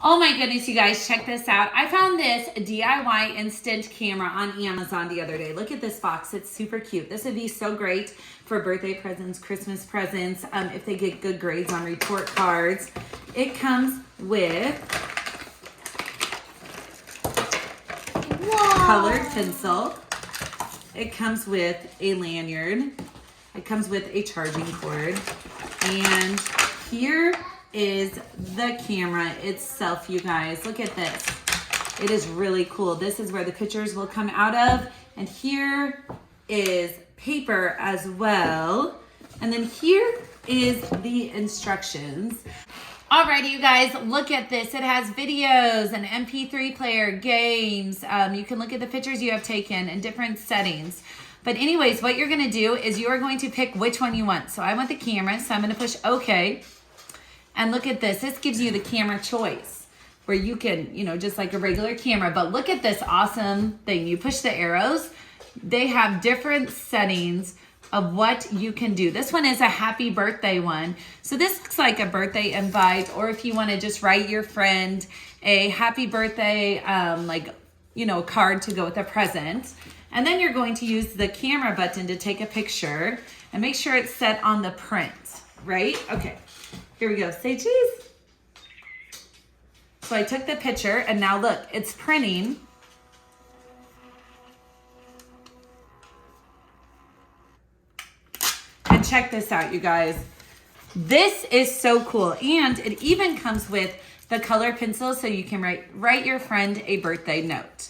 Oh my goodness, you guys, check this out. I found this DIY instant camera on Amazon the other day. Look at this box. It's super cute. This would be so great for birthday presents, Christmas presents, if they get good grades on report cards. It comes with colored pencil. It comes with a lanyard. It comes with a charging cord. And here is the camera itself, you guys. Look at this. It is really cool. This is where the pictures will come out of. And here is paper as well. And then here is the instructions. Alrighty, you guys, look at this. It has videos, an MP3 player, games. You can look at the pictures you have taken in different settings. But anyways, what you're gonna do is you are going to pick which one you want. So I want the camera, so I'm gonna push OK. And look at this. This gives you the camera choice where you can, just like a regular camera. But look at this awesome thing. You push the arrows. They have different settings of what you can do. This one is a happy birthday one. So this looks like a birthday invite, or if you want to just write your friend a happy birthday, card to go with a present. And then you're going to use the camera button to take a picture and make sure it's set on the print, right? Okay. Here we go. Say cheese. So I took the picture and now look, it's printing. And check this out, you guys. This is so cool. And it even comes with the color pencil so you can write your friend a birthday note.